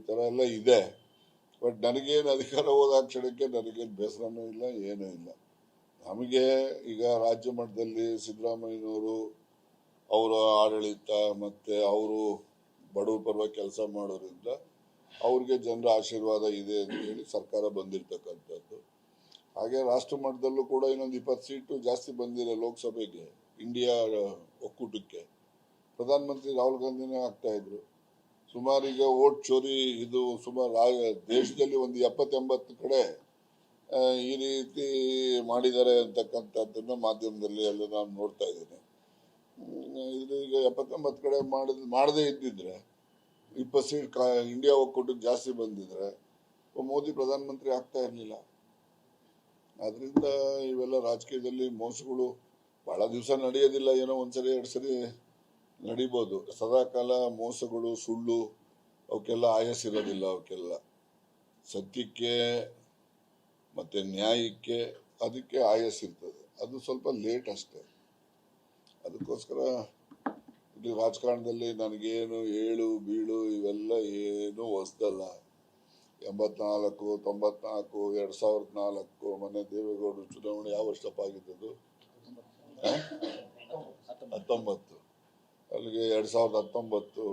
ಥರ ಎಲ್ಲ ಇದೆ. ಬಟ್ ನನಗೇನು ಅಧಿಕಾರ ಹೋದ ಕ್ಷಣಕ್ಕೆ ನನಗೇನು ಬೇಸರನೂ ಇಲ್ಲ, ಏನೂ ಇಲ್ಲ. ನಮಗೆ ಈಗ ರಾಜ್ಯ ಮಟ್ಟದಲ್ಲಿ ಸಿದ್ದರಾಮಯ್ಯನವರು ಅವರ ಆಡಳಿತ ಮತ್ತು ಅವರು ಬಡವರ ಪರವಾಗಿ ಕೆಲಸ ಮಾಡೋದ್ರಿಂದ ಅವ್ರಿಗೆ ಜನರ ಆಶೀರ್ವಾದ ಇದೆ ಅಂತ ಹೇಳಿ ಸರ್ಕಾರ ಬಂದಿರತಕ್ಕಂಥದ್ದು. ಹಾಗೆ ರಾಷ್ಟ್ರ ಮಟ್ಟದಲ್ಲೂ ಕೂಡ ಇನ್ನೊಂದು 20 ಸೀಟು ಜಾಸ್ತಿ ಬಂದಿದೆ ಲೋಕಸಭೆಗೆ, ಇಂಡಿಯಾ ಒಕ್ಕೂಟಕ್ಕೆ. ಪ್ರಧಾನಮಂತ್ರಿ ರಾಹುಲ್ ಗಾಂಧಿನೇ ಆಗ್ತಾ ಇದ್ರು. ಸುಮಾರು ಈಗ ವೋಟ್ ಚೋರಿ ಇದು ಸುಮಾರು ದೇಶದಲ್ಲಿ ಒಂದು 70-80 ಕಡೆ ಈ ರೀತಿ ಮಾಡಿದ್ದಾರೆ ಅಂತಕ್ಕಂಥದ್ದನ್ನ ಮಾಧ್ಯಮದಲ್ಲಿ ಎಲ್ಲ ನಾನು ನೋಡ್ತಾ ಇದ್ದೇನೆ. ಇದು ಈಗ 70-80 ಕಡೆ ಮಾಡದೇ ಇದ್ದಿದ್ರೆ 20 ಸೀಟ್ ಇಂಡಿಯಾ ಒಕ್ಕೂಟಕ್ಕೆ ಜಾಸ್ತಿ ಬಂದಿದ್ರೆ ಮೋದಿ ಪ್ರಧಾನಮಂತ್ರಿ ಆಗ್ತಾ ಇರಲಿಲ್ಲ. ಆದ್ರಿಂದ ಇವೆಲ್ಲ ರಾಜಕೀಯದಲ್ಲಿ ಮೋಸಗಳು ಬಹಳ ದಿವಸ ನಡೆಯೋದಿಲ್ಲ, ಏನೋ ಒಂದ್ಸರಿ 2 ಸರಿ ನಡಿಬೋದು. ಸದಾಕಾಲ ಮೋಸಗಳು, ಸುಳ್ಳು ಅವಕ್ಕೆಲ್ಲ ಆಯಸ್ಸಿರೋದಿಲ್ಲ. ಅವಕ್ಕೆಲ್ಲ ಸತ್ಯಕ್ಕೆ ಮತ್ತೆ ನ್ಯಾಯಕ್ಕೆ ಅದಕ್ಕೆ ಆಯಸ್ಸಿರ್ತದೆ. ಅದು ಸ್ವಲ್ಪ ಲೇಟ್ ಅಷ್ಟೇ. ಅದಕ್ಕೋಸ್ಕರ ಇಲ್ಲಿ ರಾಜಕಾರಣದಲ್ಲಿ ನನಗೇನು ಏಳು ಬೀಳು ಇವೆಲ್ಲ ಏನು ಹೊಸದಲ್ಲ. 84, 94, 2004 ಮೊನ್ನೆ ದೇವೇಗೌಡರು ಚುನಾವಣೆ ಯಾವ ವರ್ಷಪ್ಪ ಆಗಿದ್ದದು? 19. ಅಲ್ಲಿಗೆ 2019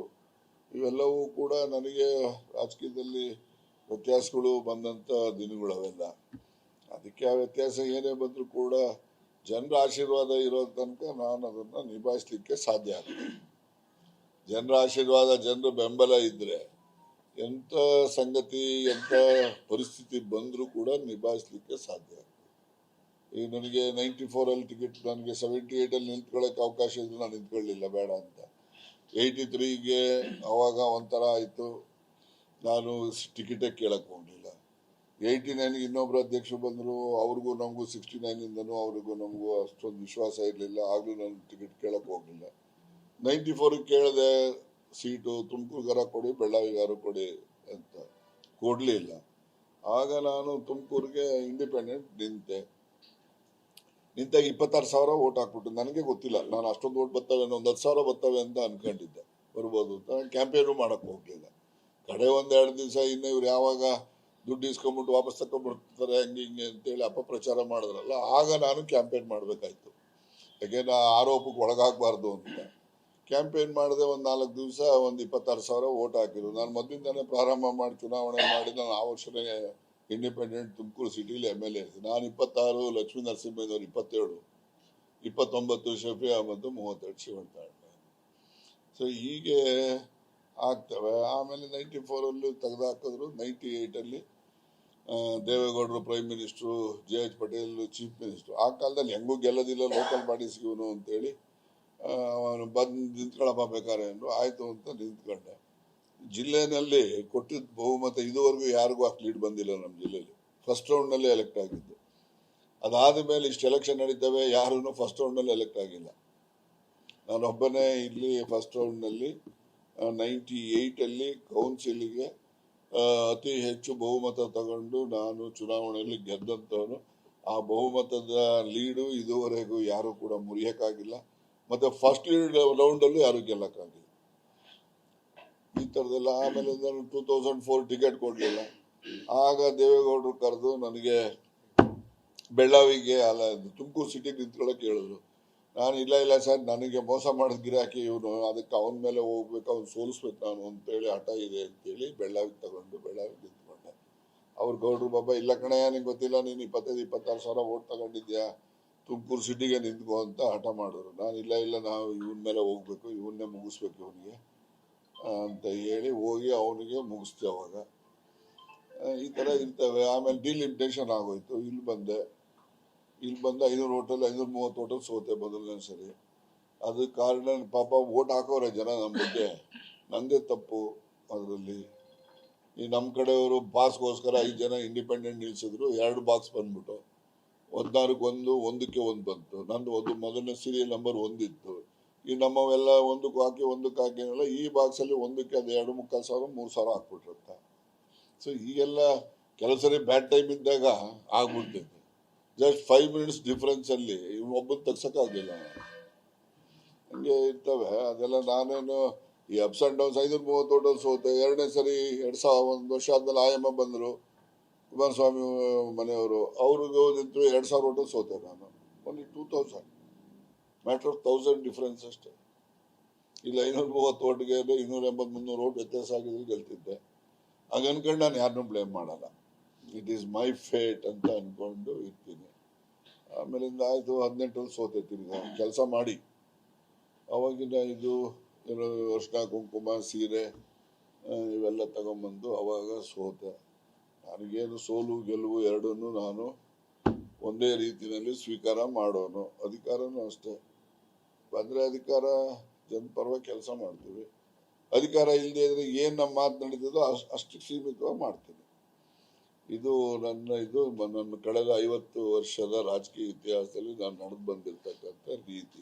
ಇವೆಲ್ಲವೂ ಕೂಡ ನನಗೆ ರಾಜಕೀಯದಲ್ಲಿ ವ್ಯತ್ಯಾಸಗಳು ಬಂದಂಥ ದಿನಗಳು ಅವೆಲ್ಲ. ಅದಕ್ಕೆ ಆ ವ್ಯತ್ಯಾಸ ಏನೇ ಬಂದರೂ ಕೂಡ ಜನರ ಆಶೀರ್ವಾದ ಇರೋ ತನಕ ನಾನು ಅದನ್ನು ನಿಭಾಯಿಸ್ಲಿಕ್ಕೆ ಸಾಧ್ಯ ಆಗ್ತದೆ. ಜನರ ಆಶೀರ್ವಾದ, ಜನರ ಬೆಂಬಲ ಇದ್ರೆ ಎಂಥ ಸಂಗತಿ, ಎಂಥ ಪರಿಸ್ಥಿತಿ ಬಂದರೂ ಕೂಡ ನಿಭಾಯಿಸ್ಲಿಕ್ಕೆ ಸಾಧ್ಯ ಆಗ್ತದೆ. ಈಗ ನನಗೆ 94 ಟಿಕೆಟ್, ನನಗೆ 78 ನಿಂತ್ಕೊಳ್ಳೋಕೆ ಅವಕಾಶ ಇದ್ರು ನಾನು ನಿಂತ್ಕೊಳ್ಳಿಲ್ಲ, ಬೇಡ ಅಂತ. 83ಗೆ ಅವಾಗ ಒಂಥರ ಆಯಿತು, ನಾನು ಟಿಕೆಟೇ ಕೇಳಕ್ಕೆ ಹೋಗಲಿಲ್ಲ. 89ಗೆ ಇನ್ನೊಬ್ರು ಅಧ್ಯಕ್ಷರು ಬಂದರು, ಅವ್ರಿಗೂ ನಮಗೂ 69ಇಂದನೂ ಅವ್ರಿಗೂ ನಮಗೂ ಅಷ್ಟೊಂದು ವಿಶ್ವಾಸ ಇರಲಿಲ್ಲ, ಆಗಲೂ ನಾನು ಟಿಕೆಟ್ ಕೇಳಕ್ಕೆ ಹೋಗಲಿಲ್ಲ. 94ಗೆ ಕೇಳಿದೆ ಸೀಟು, ತುಮಕೂರುಗಾರ ಕೊಡಿ, ಬೆಳ್ಳಾವಿಗಾರ ಕೊಡಿ ಅಂತ, ಕೊಡಲಿಲ್ಲ. ಆಗ ನಾನು ತುಮಕೂರಿಗೆ ಇಂಡಿಪೆಂಡೆಂಟ್ ನಿಂತಾಗ 26,000 ವೋಟ್ ಹಾಕ್ಬಿಟ್ಟು, ನನಗೆ ಗೊತ್ತಿಲ್ಲ ನಾನು ಅಷ್ಟೊಂದು ವೋಟ್ ಬರ್ತವೆ, ಒಂದು 10,000 ಬರ್ತವೆ ಅಂತ ಅನ್ಕೊಂಡಿದ್ದೆ, ಬರ್ಬೋದು ಅಂತ. ಕ್ಯಾಂಪೇನು ಮಾಡಕ್ಕೆ ಹೋಗ್ಲಿಲ್ಲ. ಕಡೆ 1-2 ದಿವಸ ಇನ್ನು ಇವ್ರು ಯಾವಾಗ ದುಡ್ಡು ಇಸ್ಕೊಂಡ್ಬಿಟ್ಟು ವಾಪಸ್ ತಗೊಂಡ್ಬಿಡ್ತಾರೆ ಹಂಗೆ ಹಿಂಗೆ ಅಂತೇಳಿ ಅಪಪ್ರಚಾರ ಮಾಡಿದ್ರಲ್ಲ, ಆಗ ನಾನು ಕ್ಯಾಂಪೇನ್ ಮಾಡಬೇಕಾಯ್ತು. ಯಾಕೆ ನಾ ಆರೋಪಕ್ಕೆ ಒಳಗಾಗಬಾರ್ದು ಅಂತ ಕ್ಯಾಂಪೇನ್ ಮಾಡಿದೆ. ಒಂದು 4 ದಿವಸ ಒಂದು 26,000 ವೋಟ್ ಹಾಕಿದ್ರು. ನಾನು ಮೊದಲಿಂದಾನೇ ಪ್ರಾರಂಭ ಮಾಡಿ ಚುನಾವಣೆ ಮಾಡಿ ನಾನು ಆ ವರ್ಷನೇ ಇಂಡಿಪೆಂಡೆಂಟ್ ತುಮಕೂರು ಸಿಟಿಲಿ MLA ಇರ್ತೀನಿ. ನಾನು 26, ಲಕ್ಷ್ಮೀ ನರಸಿಂಹಯ್ಯನವರು 27, 29 ಶಫಿ ಅಹಮದ್, 32 ಶಿವಣ್ಣ. ಸೊ ಹೀಗೆ ಆಗ್ತವೆ. ಆಮೇಲೆ 94 ತೆಗೆದುಹಾಕಿದ್ರು. 98 ದೇವೇಗೌಡರು prime minister, JH Patel chief minister. ಆ ಕಾಲದಲ್ಲಿ ಹೆಂಗೂ ಗೆಲ್ಲೋದಿಲ್ಲ, ಲೋಕಲ್ ಬಾಡೀಸ್ಗೆ ಇವನು ಅಂತೇಳಿ ಅವನು ಬಂದು ನಿಂತ್ಕೊಳ್ಳಪ್ಪ ಬೇಕಾರೆ ಅಂದರು. ಆಯಿತು ಅಂತ ನಿಂತ್ಕೊಂಡೆ. ಜಿಲ್ಲೆನಲ್ಲಿ ಕೊಟ್ಟಿದ್ದ ಬಹುಮತ ಇದುವರೆಗೂ ಯಾರಿಗೂ ಅಷ್ಟು ಲೀಡ್ ಬಂದಿಲ್ಲ ನಮ್ಮ ಜಿಲ್ಲೆಯಲ್ಲಿ. ಫಸ್ಟ್ ರೌಂಡ್ನಲ್ಲಿ ಎಲೆಕ್ಟ್ ಆಗಿದ್ದು. ಅದಾದ ಮೇಲೆ ಇಷ್ಟು ಎಲೆಕ್ಷನ್ ನಡೀತವೆ, ಯಾರೂ ಫಸ್ಟ್ ರೌಂಡ್ನಲ್ಲಿ ಎಲೆಕ್ಟ್ ಆಗಿಲ್ಲ. ನಾನೊಬ್ಬನೇ ಇಲ್ಲಿ ಫಸ್ಟ್ ರೌಂಡ್ನಲ್ಲಿ 98 ಕೌನ್ಸಿಲ್ಗೆ ಅತಿ ಹೆಚ್ಚು ಬಹುಮತ ತಗೊಂಡು ನಾನು ಚುನಾವಣೆಯಲ್ಲಿ ಗೆದ್ದಂಥವನು. ಆ ಬಹುಮತದ ಲೀಡು ಇದುವರೆಗೂ ಯಾರು ಕೂಡ ಮುರಿಯಕ್ಕಾಗಿಲ್ಲ. ಮತ್ತೆ ಫಸ್ಟ್ ರೌಂಡಲ್ಲೂ ಯಾರು ಗೆಲ್ಲಕ್ಕಾಗಿಲ್ಲ. ಈ ಥರದೆಲ್ಲ. ಆಮೇಲೆ ನಾನು 2004 ಟಿಕೆಟ್ ಕೊಡಲಿಲ್ಲ. ಆಗ ದೇವೇಗೌಡರು ಕರೆದು ನನಗೆ ಬೆಳ್ಳಾವಿಗೆ ಅಲ್ಲ ತುಮಕೂರು ಸಿಟಿಗೆ ನಿಂತ್ಕೊಳ್ಳೋಕೆ ಹೇಳಿದ್ರು. ನಾನು ಇಲ್ಲ ಸರ್, ನನಗೆ ಮೋಸ ಮಾಡಿದ ಗಿರಾಕಿ ಇವನು, ಅದಕ್ಕೆ ಅವನ ಮೇಲೆ ಹೋಗ್ಬೇಕು, ಅವ್ನು ಸೋಲಿಸ್ಬೇಕು ನಾನು ಅಂತೇಳಿ ಹಠ ಇದೆ ಅಂತೇಳಿ ಬೆಳ್ಳಾವಿಗೆ ತಗೊಂಡು ಬೆಳ್ಳಾವಿಗೆ ನಿಂತ್ಕೊಂಡೆ. ಅವ್ರು ಗೌಡ್ರು ಬಾಬಾ ಇಲ್ಲ ಕಣಯ್ಯ, ನಿಂಗೆ ಗೊತ್ತಿಲ್ಲ, ನೀನು 25-26,000 ವೋಟ್ ತಗೊಂಡಿದ್ಯಾ, ತುಮಕೂರು ಸಿಟಿಗೆ ನಿಂತ್ಕೋ ಅಂತ ಹಠ ಮಾಡಿದ್ರು. ನಾನು ಇಲ್ಲ ನಾವು ಇವನ ಮೇಲೆ ಹೋಗ್ಬೇಕು, ಇವನ್ನೇ ಮುಗಿಸ್ಬೇಕು ಇವನಿಗೆ ಅಂತ ಹೇಳಿ ಹೋಗಿ ಅವನಿಗೆ ಮುಗಿಸ್ದೆ. ಅವಾಗ ಈ ಥರ ಇರ್ತವೆ. ಆಮೇಲೆ ಡಿಲಿಮಿಟೇಷನ್ ಆಗೋಯ್ತು. ಇಲ್ಲಿ ಬಂದು 500 ವೋಟಲ್ಲಿ 530 ವೋಟಲ್ಲಿ ಸೋತೆ ಮೊದಲನೇ ಸರಿ. ಅದು ಕಾರಣ ಪಾಪ ವೋಟ್ ಹಾಕೋರೆ ಜನ ನಮ್ಮ ಬಗ್ಗೆ, ನಂದೇ ತಪ್ಪು ಅದರಲ್ಲಿ. ಈ ನಮ್ಮ ಕಡೆಯವರು ಬಾಕ್ಸ್ಗೋಸ್ಕರ 5 ಜನ ಇಂಡಿಪೆಂಡೆಂಟ್ ನಿಲ್ಸಿದ್ರು. 2 ಬಾಕ್ಸ್ ಬಂದ್ಬಿಟ್ಟು 16ಕ್ಕೆ 1, 1ಕ್ಕೆ 1 ಬಂತು. ನಂದು ಒಂದು ಮೊದಲನೇ ಸೀರಿಯಲ್ ನಂಬರ್ 1 ಇತ್ತು. ಈ ನಮ್ಮವೆಲ್ಲ 1ಕ್ಕೆ ಹಾಕಿ ಈ ಬಾಕ್ಸಲ್ಲಿ 1ಕ್ಕೆ ಅದು 2,500 3,000 ಹಾಕ್ಬಿಟ್ರಂತ. ಸೊ ಈಗೆಲ್ಲ ಕೆಲವು ಸರಿ ಬ್ಯಾಡ್ ಟೈಮ್ ಇದ್ದಾಗ ಆಗ್ಬಿಡ್ತೈತೆ. ಜಸ್ಟ್ 5 ಮಿನಿಟ್ಸ್ ಡಿಫ್ರೆನ್ಸಲ್ಲಿ ಒಬ್ಬನ ತೆಗ್ಸೋಕ್ಕಾಗಲಿಲ್ಲ. ಹಂಗೆ ಇರ್ತವೆ ಅದೆಲ್ಲ. ನಾನೇನು ಈ ಅಪ್ಸ್ ಅಂಡ್ ಡೌನ್ಸ್ 530 ಓಟಲ್ಲಿ ಸೋತೆ. ಎರಡನೇ ಸರಿ 1 ವರ್ಷ ಆದ್ಮೇಲೆ ಆಯಮ್ಮ ಬಂದರು, ಕುಮಾರಸ್ವಾಮಿ ಮನೆಯವರು, ಅವ್ರಿಗೂ ನಿಂತರು 2000 ಓಟಲ್ಲಿ ಸೋತೆ ನಾನು. ಓನ್ಲಿ 2000, ಮ್ಯಾಟರ್ ಆಫ್ 1000 ಡಿಫ್ರೆನ್ಸ್ ಅಷ್ಟೇ. ಇಲ್ಲ 530 ಓಟ್ಗೆ 280-300 ಓಟ್ ವ್ಯತ್ಯಾಸ ಆಗಿದ್ರೆ ಗೆಲ್ತಿದ್ದೆ. ಹಾಗೆ ಅನ್ಕೊಂಡು ನಾನು ಯಾರನ್ನೂ ಬ್ಲೇಮ್ ಮಾಡಲ್ಲ. ಇಟ್ ಈಸ್ ಮೈ ಫೇಟ್ ಅಂತ ಅನ್ಕೊಂಡು ಇರ್ತೀನಿ. ಆಮೇಲಿಂದ ಆಯಿತು 18ರಲ್ಲಿ ಸೋತೆ. ತಿರ್ಗ ಕೆಲಸ ಮಾಡಿ ಅವಾಗಿನ ಇದು ಏನೋ ಅರ್ಶಿನ ಕುಂಕುಮ ಸೀರೆ ಇವೆಲ್ಲ ತಗೊಂಬಂದು ಅವಾಗ ಸೋತೆ. ನನಗೇನು ಸೋಲು ಗೆಲುವು ಎರಡನ್ನೂ ನಾನು ಒಂದೇ ರೀತಿಯಲ್ಲಿ ಸ್ವೀಕಾರ ಮಾಡೋನು. ಅಧಿಕಾರನೂ ಅಷ್ಟೇ, ಬಂದರೆ ಅಧಿಕಾರ ಜನ ಪರವಾಗಿ ಕೆಲಸ ಮಾಡ್ತೀವಿ. ಅಧಿಕಾರ ಇಲ್ಲದೆ ಇದ್ರೆ ಏನು ನಮ್ಮ ಮಾತು ನಡೀತದೋ ಅಷ್ಟು ಸೀಮಿತವಾಗಿ ಮಾಡ್ತೀನಿ. ಇದು ನನ್ನ ಕಳೆದ 50 ವರ್ಷದ ರಾಜಕೀಯ ಇತಿಹಾಸದಲ್ಲಿ ನಾನು ನಡೆದು ಬಂದಿರತಕ್ಕಂಥ ರೀತಿ.